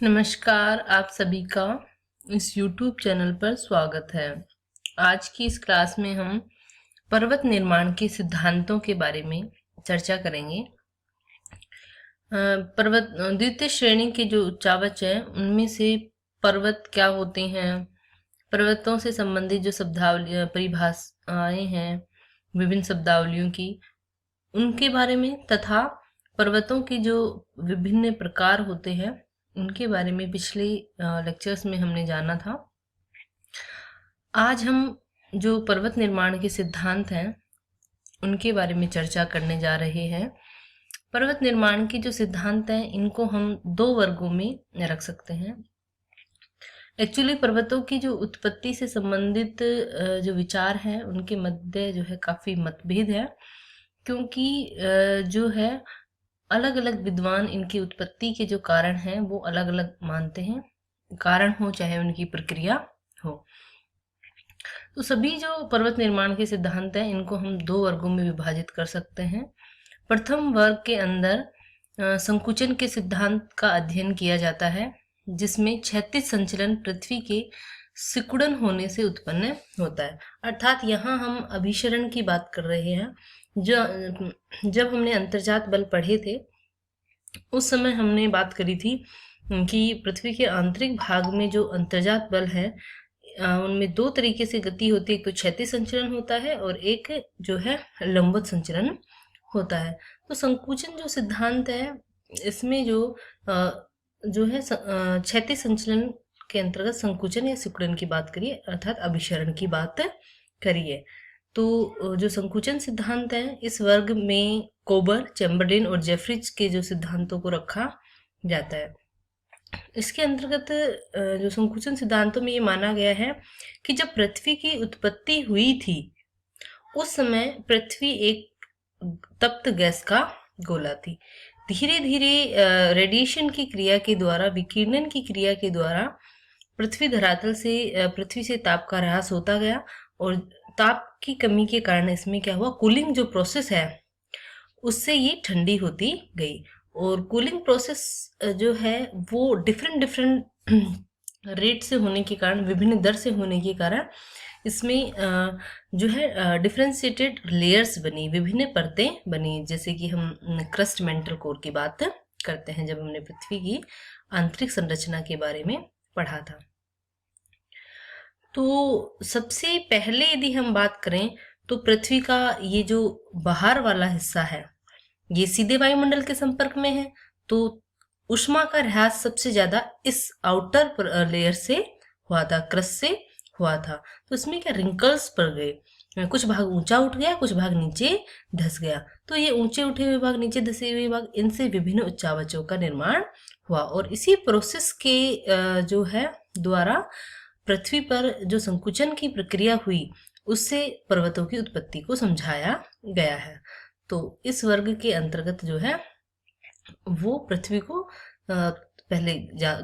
नमस्कार, आप सभी का इस YouTube चैनल पर स्वागत है। आज की इस क्लास में हम पर्वत निर्माण के सिद्धांतों के बारे में चर्चा करेंगे। पर्वत द्वितीय श्रेणी के जो उच्चावच है उनमें से पर्वत क्या होते हैं, पर्वतों से संबंधित जो शब्दावली परिभाषाएं हैं विभिन्न शब्दावलियों की, उनके बारे में तथा पर्वतों के जो विभिन्न प्रकार होते हैं उनके बारे में पिछले लेक्चर्स में हमने जाना था। आज हम जो पर्वत निर्माण के सिद्धांत हैं उनके बारे में चर्चा करने जा रहे हैं। पर्वत निर्माण के जो सिद्धांत हैं इनको हम दो वर्गों में रख सकते हैं। एक्चुअली पर्वतों की जो उत्पत्ति से संबंधित जो विचार हैं उनके मध्य जो है काफी मतभेद है, क्योंकि जो है अलग अलग विद्वान इनकी उत्पत्ति के जो कारण हैं वो अलग अलग मानते हैं, कारण हो चाहे उनकी प्रक्रिया हो। तो सभी जो पर्वत निर्माण के सिद्धांत हैं इनको हम दो वर्गों में विभाजित कर सकते हैं। प्रथम वर्ग के अंदर संकुचन के सिद्धांत का अध्ययन किया जाता है, जिसमें क्षैतिज संचलन पृथ्वी के सिकुड़न होने से उत्पन्न होता है। अर्थात यहाँ हम अभिसरण की बात कर रहे हैं। जब हमने अंतर्जात बल पढ़े थे उस समय हमने बात करी थी कि पृथ्वी के आंतरिक भाग में जो अंतर्जात बल है उनमें दो तरीके से गति होती है। एक तो क्षैतिज संचलन होता है और एक जो है लंबवत संचलन होता है। तो संकुचन जो सिद्धांत है इसमें जो है क्षैतिज संचलन के अंतर्गत संकुचन या सिकुड़न की बात करिए, अर्थात अभिसरण की बात करिए। तो जो संकुचन सिद्धांत है इस वर्ग में कोबर, चैम्बरलेन और जेफरीज के जो सिद्धांतों को रखा जाता है। इसके अंतर्गत जो संकुचन सिद्धांतों में ये माना गया है कि जब पृथ्वी की उत्पत्ति हुई थी उस समय पृथ्वी एक तप्त गैस का गोला थी। धीरे धीरे रेडिएशन की क्रिया के द्वारा, विकिरणन की क्रिया के द्वारा पृथ्वी से ताप का ह्रास होता गया और ताप की कमी के कारण इसमें क्या हुआ, कूलिंग जो प्रोसेस है उससे ये ठंडी होती गई। और कूलिंग प्रोसेस जो है वो डिफरेंट रेट से होने के कारण, विभिन्न दर से होने के कारण इसमें जो है डिफरेंशिएटेड लेयर्स बनी, विभिन्न परतें बनी। जैसे कि हम क्रस्ट मेंटल कोर की बात करते हैं जब हमने पृथ्वी की आंतरिक संरचना के बारे में पढ़ा था। तो सबसे पहले यदि हम बात करें तो पृथ्वी का ये जो बाहर वाला हिस्सा है ये सीधे वायुमंडल के संपर्क में है, तो उष्मा का ह्रास सबसे ज्यादा इस आउटर लेयर से हुआ था, क्रस्ट से हुआ था। तो इसमें क्या रिंकल्स पड़ गए, कुछ भाग ऊंचा उठ गया, कुछ भाग नीचे धस गया। तो ये ऊंचे उठे हुए भाग, नीचे धसे हुए भाग, इनसे विभिन्न उच्चावचों का निर्माण हुआ। और इसी प्रोसेस के जो है द्वारा पृथ्वी पर जो संकुचन की प्रक्रिया हुई उससे पर्वतों की उत्पत्ति को समझाया गया है। तो इस वर्ग के अंतर्गत जो है वो पृथ्वी को पहले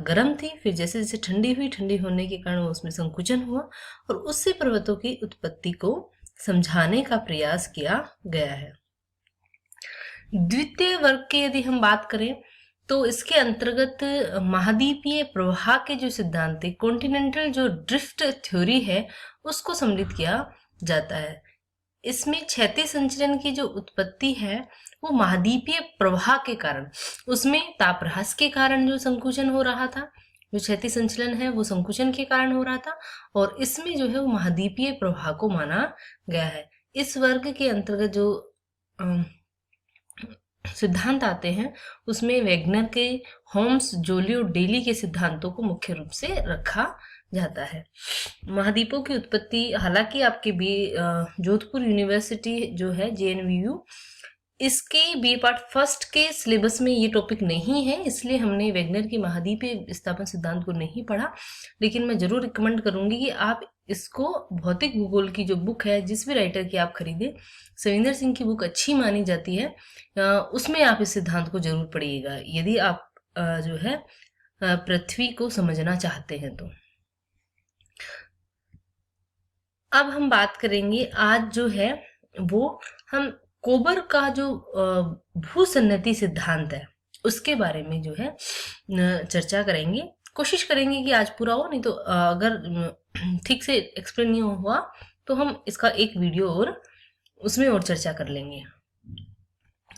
गर्म थी, फिर जैसे जैसे ठंडी हुई, ठंडी होने के कारण उसमें संकुचन हुआ और उससे पर्वतों की उत्पत्ति को समझाने का प्रयास किया गया है। द्वितीय वर्ग की यदि हम बात करें तो इसके अंतर्गत महाद्वीपीय प्रवाह के जो सिद्धांत है, कॉन्टिनेंटल जो ड्रिफ्ट थ्योरी है, उसको सम्मिलित किया जाता है। इसमें क्षैतिज संचलन की जो उत्पत्ति है वो महाद्वीपीय प्रवाह के कारण, उसमें तापह्रास के कारण जो संकुचन हो रहा था, जो क्षैतिज संचलन है वो संकुचन के कारण हो रहा था, और इसमें जो है वो महाद्वीपीय प्रवाह को माना गया है। इस वर्ग के अंतर्गत जो सिद्धांत आते हैं उसमें वेगनर के, होम्स, जोली और डेली के सिद्धांतों को मुख्य रूप से रखा जाता है। महाद्वीपों की उत्पत्ति, हालांकि आपके जोधपुर यूनिवर्सिटी जो है JNVU, इसके बी पार्ट फर्स्ट के सिलेबस में ये टॉपिक नहीं है, इसलिए हमने वेगनर की महाद्वीपीय विस्थापन सिद्धांत को नहीं पढ़ा। लेकिन मैं जरूर रिकमेंड करूंगी कि आप इसको भौतिक भूगोल की जो बुक है, जिस भी राइटर की आप खरीदे, सविंदर सिंह की बुक अच्छी मानी जाती है, उसमें आप इस सिद्धांत को जरूर पढ़िएगा यदि आप जो है पृथ्वी को समझना चाहते हैं तो। अब हम बात करेंगे आज जो है वो हम कोबर का जो भूसन्नति सिद्धांत है उसके बारे में जो है चर्चा करेंगे। कोशिश करेंगे कि आज पूरा हो, नहीं तो अगर ठीक से एक्सप्लेन नहीं हुआ तो हम इसका एक वीडियो और उसमें और चर्चा कर लेंगे।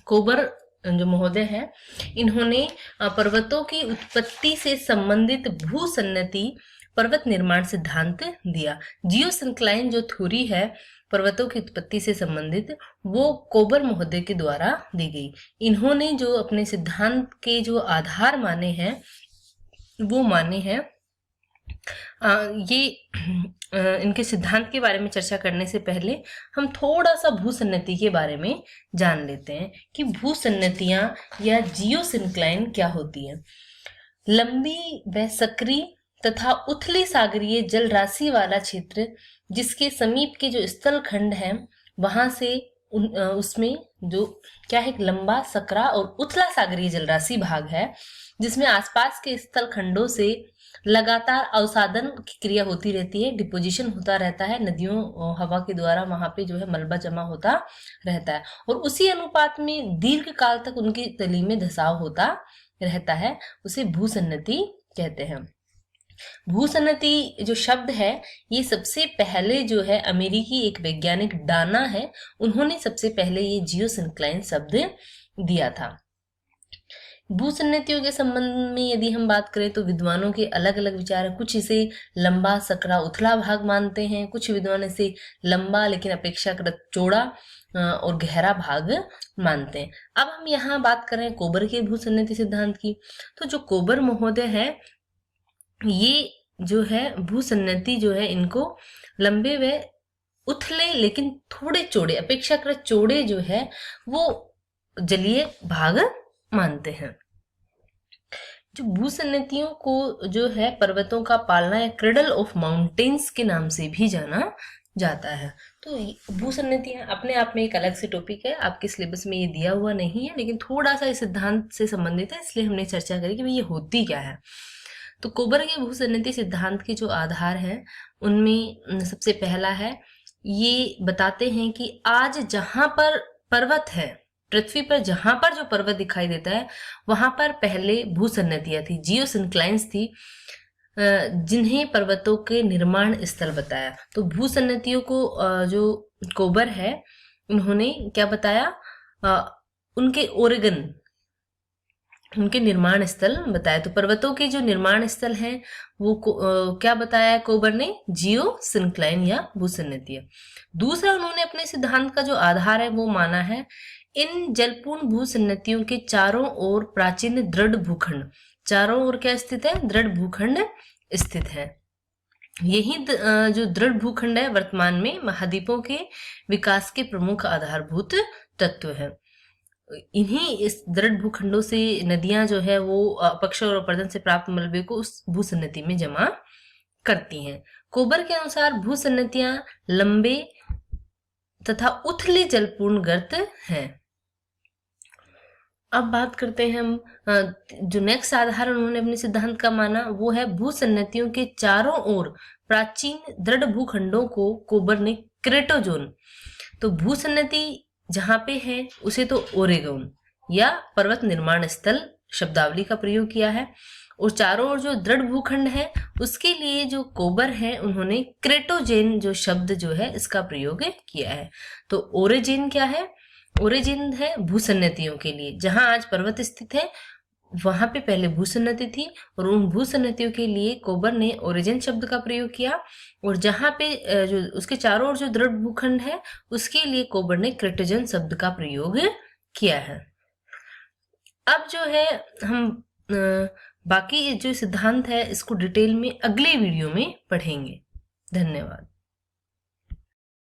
कोबर जो महोदय हैं, इन्होंने पर्वतों की उत्पत्ति से संबंधित भूसन्नति पर्वत निर्माण सिद्धांत दिया। जियोसिंक्लाइन जो थ्योरी है पर्वतों की उत्पत्ति से संबंधित, वो कोबर महोदय के द्वारा दी गई। इन्होंने जो अपने सिद्धांत के जो आधार माने हैं वो माने हैं। इनके सिद्धांत के बारे में चर्चा करने से पहले हम थोड़ा सा भूसन्नति के बारे में जान लेते हैं कि भूसन्नतियां या जियोसिंक्लाइन क्या होती है। लंबी व सक्रिय तथा उथली सागरीय जल राशि वाला क्षेत्र जिसके समीप के जो स्थल खंड है वहां से उसमें जो क्या है, लंबा, सकरा और उथला सागरीय जलराशि भाग है, जिसमें आसपास के स्थल खंडों से लगातार अवसादन की क्रिया होती रहती है, डिपोजिशन होता रहता है, नदियों हवा के द्वारा वहां पे जो है मलबा जमा होता रहता है और उसी अनुपात में दीर्घ काल तक उनकी तली में धसाव होता रहता है, उसे भूसन्नति कहते हैं। भूसन्नति जो शब्द है ये सबसे पहले जो है अमेरिकी एक वैज्ञानिक डाना है, उन्होंने सबसे पहले ये जियोसिंक्लाइन शब्द दिया था। भूसन्नतियों के संबंध में यदि हम बात करें तो विद्वानों के अलग अलग विचार है। कुछ इसे लंबा, सकरा, उथला भाग मानते हैं, कुछ विद्वान इसे लंबा लेकिन अपेक्षाकृत चौड़ा और गहरा भाग मानते हैं। अब हम यहाँ बात करें कोबर के भूसन्नति सिद्धांत की, तो जो कोबर महोदय है ये जो है भूसन्नति जो है इनको लंबे व उथले लेकिन थोड़े चौड़े, अपेक्षाकृत चौड़े जो है वो जलीय भाग मानते हैं। जो भूसन्नतियों को जो है पर्वतों का पालना या क्रेडल ऑफ माउंटेन्स के नाम से भी जाना जाता है। तो भूसन्नतियां अपने आप में एक अलग से टॉपिक है, आपके सिलेबस में ये दिया हुआ नहीं है, लेकिन थोड़ा सा इस सिद्धांत से संबंधित है, इसलिए हमने चर्चा करी कि भाई ये होती क्या है। तो कोबर के भूसन्नति सिद्धांत के जो आधार हैं उनमें सबसे पहला है, ये बताते हैं कि आज जहां पर पर्वत है, पृथ्वी पर जहां पर जो पर्वत दिखाई देता है वहां पर पहले भूसन्नतियां थी, जियोसिंक्लाइन्स थी, जिन्हें पर्वतों के निर्माण स्थल बताया। तो भूसन्नतियों को जो कोबर है उन्होंने क्या बताया, उनके ओरेगन, उनके निर्माण स्थल बताया। तो पर्वतों के जो निर्माण स्थल हैं वो क्या बताया कोबर ने, जियोसिंक्लाइन या भूसन्नतियां। दूसरा उन्होंने अपने सिद्धांत का जो आधार है वो माना है, इन जलपूर्ण भूसन्नतियों के चारों ओर प्राचीन दृढ़ भूखंड, चारों ओर क्या स्थित है, दृढ़ भूखंड स्थित है। यही जो दृढ़ भूखंड है वर्तमान में महाद्वीपों के विकास के प्रमुख आधारभूत तत्व है। इन्हीं इस दृढ़ भूखंडों से नदियां जो है वो अपक्षय और अपरदन से प्राप्त मलबे को उस भूसन्नति में जमा करती हैं। कोबर के अनुसार भूसन्नतियां लंबे तथा उथले जलपूर्ण गर्त हैं। अब बात करते हैं हम जो नेक्स्ट आधार उन्होंने अपने सिद्धांत का माना वो है, भूसन्नतियों के चारों ओर प्राचीन दृढ़ भूखंडों को कोबर ने क्रेटोजोन, तो भूसन्नति जहां पे है उसे तो ओरेगोन या पर्वत निर्माण स्थल शब्दावली का प्रयोग किया है, और चारों ओर जो दृढ़ भूखंड है उसके लिए जो कोबर है उन्होंने क्रेटोजेन जो शब्द जो है इसका प्रयोग किया है। तो ओरेजेन क्या है, ओरेजेन है भूसन्नतियों के लिए, जहां आज पर्वत स्थित है वहां पे पहले भूसन्नति थी और उन भूसन्नतियों के लिए कोबर ने ओरिजिन शब्द का प्रयोग किया, और जहां पे जो उसके चारों ओर जो दृढ़ भूखंड है उसके लिए कोबर ने क्रेटोजन शब्द का प्रयोग किया है। अब जो है हम बाकी जो सिद्धांत है इसको डिटेल में अगले वीडियो में पढ़ेंगे। धन्यवाद।